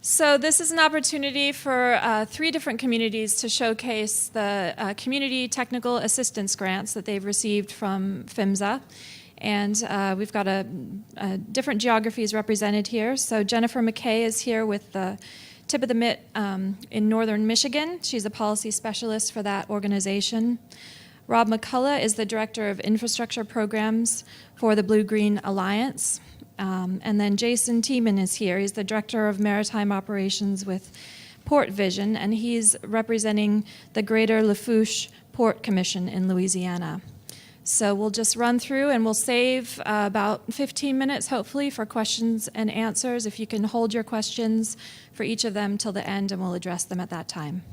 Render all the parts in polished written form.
So this is an opportunity for 3 different communities to showcase the community technical assistance grants that they've received from PHMSA. And we've got different geographies represented here. So Jennifer McKay is here with the Tip of the Mitt in northern Michigan. She's a policy specialist for that organization. Rob McCullough is the Director of Infrastructure Programs for the Blue-Green Alliance. And then Jason Tiemann is here. He's the Director of Maritime Operations with Port Vision, and he's representing the Greater Lafourche Port Commission in Louisiana. So we'll just run through and we'll save about 15 minutes, hopefully, for questions and answers. If you can hold your questions for each of them till the end, and we'll address them at that time.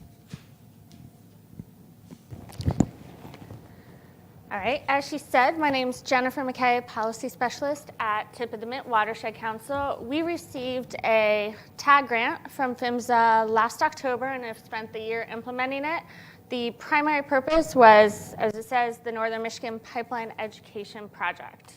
All right, as she said, my name's Jennifer McKay, Policy Specialist at Tip of the Mitt Watershed Council. We received a TAG grant from PHMSA last October and have spent the year implementing it. The primary purpose was, as it says, the Northern Michigan Pipeline Education Project.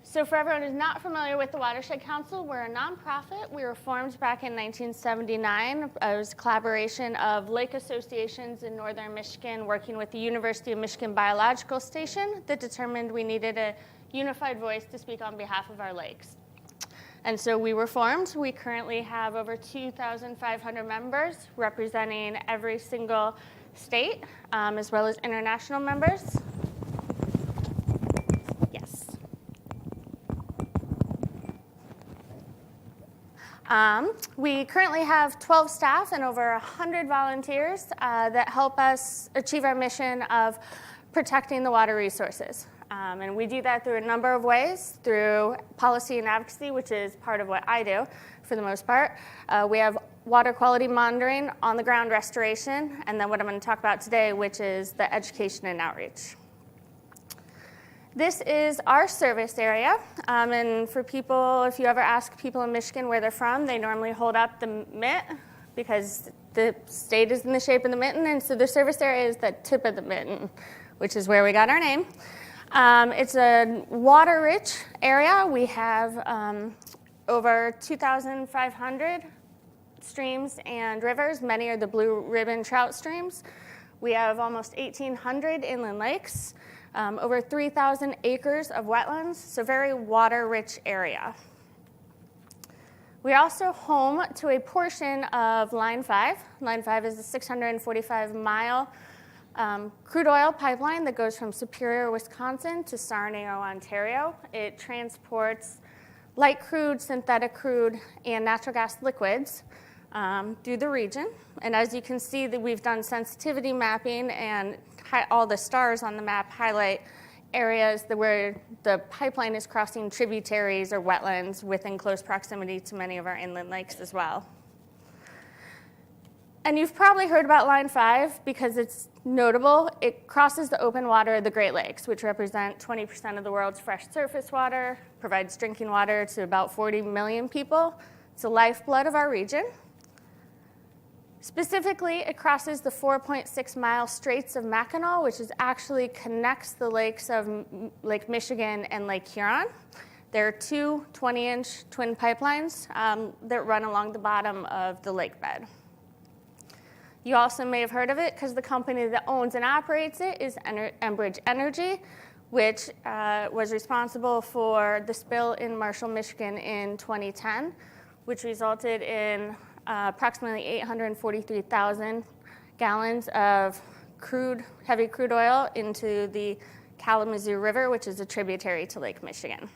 So for everyone who's not familiar with the Watershed Council, we're a nonprofit. We were formed back in 1979. It was a collaboration of lake associations in northern Michigan working with the University of Michigan Biological Station that determined we needed a unified voice to speak on behalf of our lakes. And so we were formed. We currently have over 2,500 members representing every single state, as well as international members. We currently have 12 staff and over 100 volunteers that help us achieve our mission of protecting the water resources. And we do that through a number of ways, through policy and advocacy, which is part of what I do for the most part. We have water quality monitoring, on-the-ground restoration, and then what I'm going to talk about today, which is the education and outreach. This is our service area, and for people, if you ever ask people in Michigan where they're from, they normally hold up the mitt because the state is in the shape of the mitten, and so the service area is the tip of the mitten, which is where we got our name. It's a water-rich area. We have over 2,500 streams and rivers. Many are the blue ribbon trout streams. We have almost 1,800 inland lakes. Over 3,000 acres of wetlands, so very water-rich area. We're also home to a portion of Line 5. Line 5 is a 645-mile crude oil pipeline that goes from Superior, Wisconsin to Sarnia, Ontario. It transports light crude, synthetic crude, and natural gas liquids through the region. And as you can see, that we've done sensitivity mapping, and all the stars on the map highlight areas where the pipeline is crossing tributaries or wetlands within close proximity to many of our inland lakes as well. And you've probably heard about Line 5 because it's notable. It crosses the open water of the Great Lakes, which represent 20% of the world's fresh surface water, provides drinking water to about 40 million people. It's the lifeblood of our region. Specifically, it crosses the 4.6-mile Straits of Mackinac, which actually connects the lakes of Lake Michigan and Lake Huron. There are 2 20-inch twin pipelines that run along the bottom of the lake bed. You also may have heard of it because the company that owns and operates it is Enbridge Energy, which was responsible for the spill in Marshall, Michigan in 2010, which resulted in approximately 843,000 gallons of heavy crude oil into the Kalamazoo River, which is a tributary to Lake Michigan.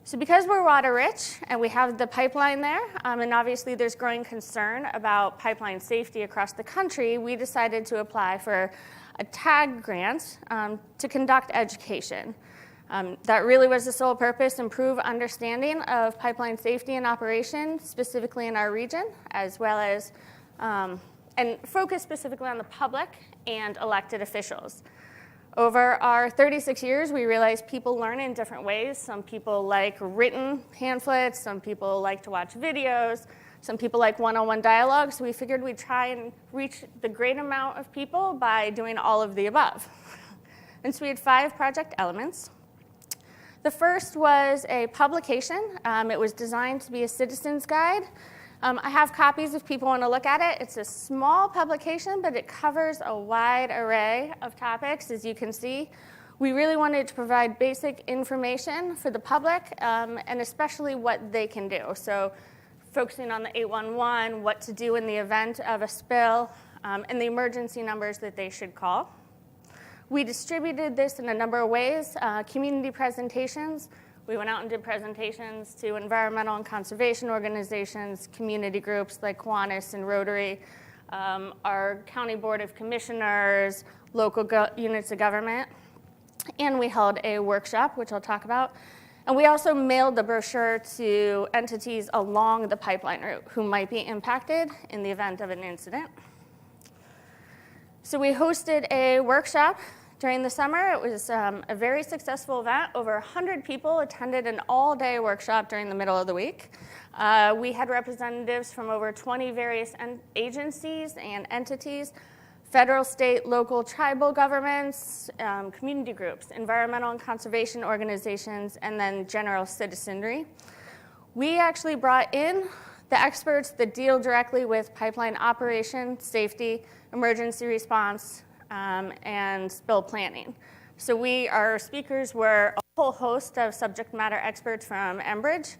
So because we're water rich and we have the pipeline there, and obviously there's growing concern about pipeline safety across the country, we decided to apply for a TAG grant to conduct education. That really was the sole purpose: improve understanding of pipeline safety and operation, specifically in our region, as well as, and focus specifically on the public and elected officials. Over our 36 years, we realized people learn in different ways. Some people like written pamphlets, some people like to watch videos, some people like one-on-one dialogue, so we figured we'd try and reach the great amount of people by doing all of the above. And so we had 5 project elements. The first was a publication. It was designed to be a citizen's guide. I have copies if people want to look at it. It's a small publication, but it covers a wide array of topics, as you can see. We really wanted to provide basic information for the public, and especially what they can do. So focusing on the 811, what to do in the event of a spill, and the emergency numbers that they should call. We distributed this in a number of ways. Community presentations. We went out and did presentations to environmental and conservation organizations, community groups like Kiwanis and Rotary, our County Board of Commissioners, local units of government. And we held a workshop, which I'll talk about. And we also mailed the brochure to entities along the pipeline route who might be impacted in the event of an incident. So we hosted a workshop during the summer. It was a very successful event. Over 100 people attended an all-day workshop during the middle of the week. We had representatives from over 20 various agencies and entities, federal, state, local, tribal governments, community groups, environmental and conservation organizations, and then general citizenry. We actually brought in the experts that deal directly with pipeline operation, safety, emergency response, and spill planning. So our speakers were a whole host of subject matter experts from Enbridge.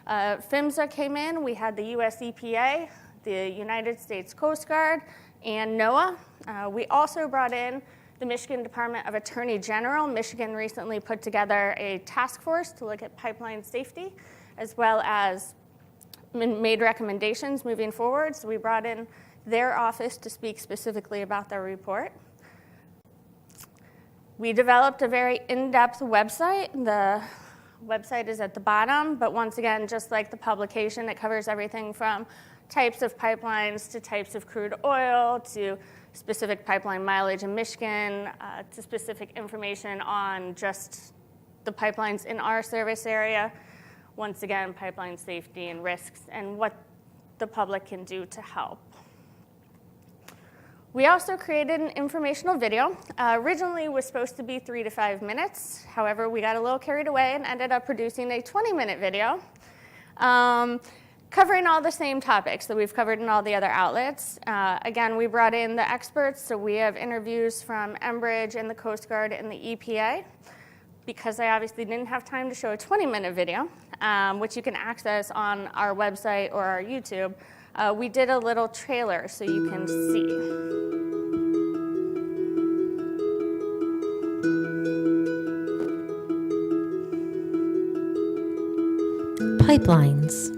PHMSA came in. We had the US EPA, the United States Coast Guard, and NOAA. We also brought in the Michigan Department of Attorney General. Michigan recently put together a task force to look at pipeline safety, as well as made recommendations moving forward. So we brought in their office to speak specifically about their report. We developed a very in-depth website. The website is at the bottom, but once again, just like the publication, it covers everything from types of pipelines to types of crude oil to specific pipeline mileage in Michigan to specific information on just the pipelines in our service area. Once again, pipeline safety and risks and what the public can do to help. We also created an informational video. Originally, it was supposed to be 3 to 5 minutes. However, we got a little carried away and ended up producing a 20-minute video covering all the same topics that we've covered in all the other outlets. Again, we brought in the experts, so we have interviews from Enbridge and the Coast Guard and the EPA. Because I obviously didn't have time to show a 20-minute video, which you can access on our website or our YouTube, we did a little trailer so you can see. Pipelines.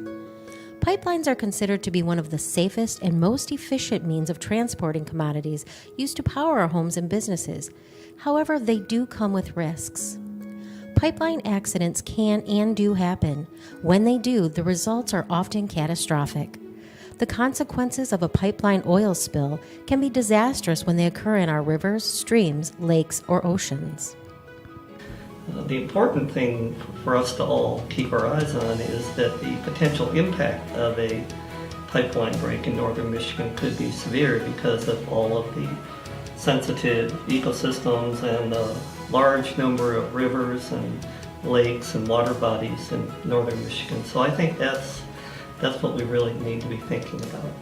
Pipelines are considered to be one of the safest and most efficient means of transporting commodities used to power our homes and businesses. However, they do come with risks. Pipeline accidents can and do happen. When they do, the results are often catastrophic. The consequences of a pipeline oil spill can be disastrous when they occur in our rivers, streams, lakes, or oceans. The important thing for us to all keep our eyes on is that the potential impact of a pipeline break in northern Michigan could be severe because of all of the sensitive ecosystems and the large number of rivers and lakes and water bodies in northern Michigan. So I think that's what we really need to be thinking about.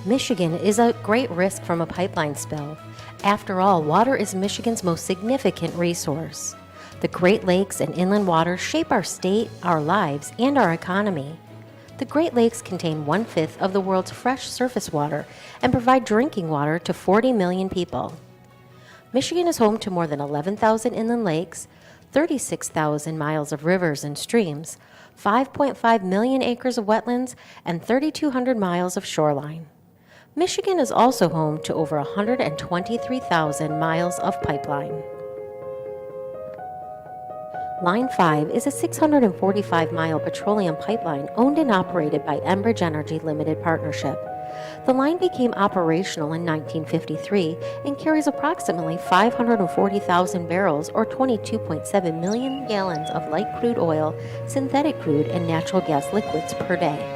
Michigan is at great risk from a pipeline spill. After all, water is Michigan's most significant resource. The Great Lakes and inland waters shape our state, our lives, and our economy. The Great Lakes contain 1/5 of the world's fresh surface water and provide drinking water to 40 million people. Michigan is home to more than 11,000 inland lakes, 36,000 miles of rivers and streams, 5.5 million acres of wetlands, and 3,200 miles of shoreline. Michigan is also home to over 123,000 miles of pipeline. Line 5 is a 645-mile petroleum pipeline owned and operated by Enbridge Energy Limited Partnership. The line became operational in 1953 and carries approximately 540,000 barrels or 22.7 million gallons of light crude oil, synthetic crude, and natural gas liquids per day.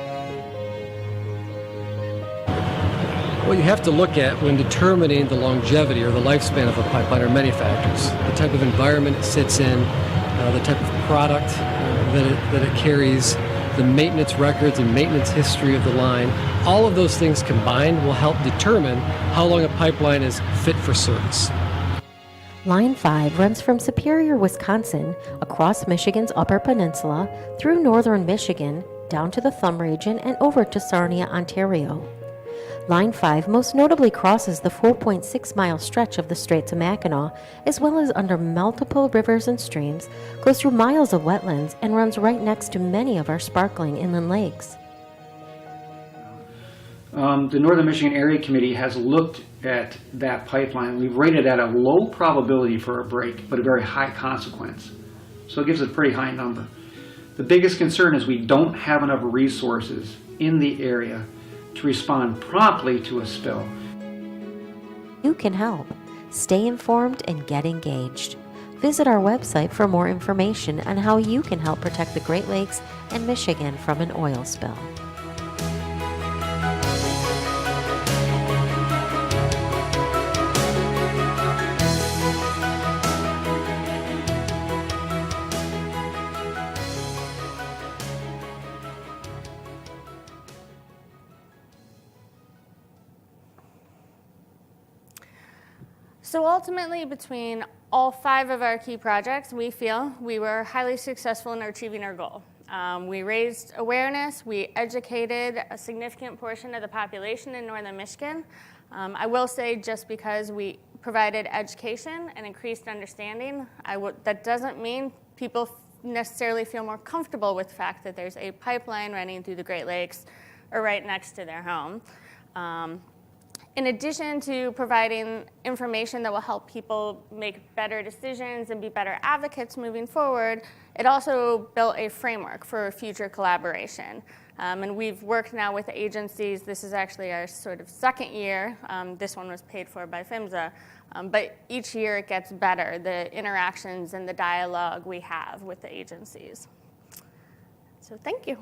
What you have to look at when determining the longevity or the lifespan of a pipeline are many factors. The type of environment it sits in, the type of product that it carries, the maintenance records and maintenance history of the line. All of those things combined will help determine how long a pipeline is fit for service. Line 5 runs from Superior, Wisconsin, across Michigan's Upper Peninsula, through northern Michigan, down to the Thumb region, and over to Sarnia, Ontario. Line 5 most notably crosses the 4.6-mile stretch of the Straits of Mackinac, as well as under multiple rivers and streams, goes through miles of wetlands, and runs right next to many of our sparkling inland lakes. The Northern Michigan Area Committee has looked at that pipeline. We've rated at a low probability for a break, but a very high consequence. So it gives it a pretty high number. The biggest concern is we don't have enough resources in the area to respond promptly to a spill. You can help. Stay informed and get engaged. Visit our website for more information on how you can help protect the Great Lakes and Michigan from an oil spill. So ultimately, between all 5 of our key projects, we feel we were highly successful in achieving our goal. We raised awareness, we educated a significant portion of the population in northern Michigan. I will say, just because we provided education and increased understanding, that doesn't mean people necessarily feel more comfortable with the fact that there's a pipeline running through the Great Lakes or right next to their home. In addition to providing information that will help people make better decisions and be better advocates moving forward, it also built a framework for future collaboration. And we've worked now with agencies. This is actually our sort of second year. This one was paid for by PHMSA. But each year it gets better, the interactions and the dialogue we have with the agencies. So thank you.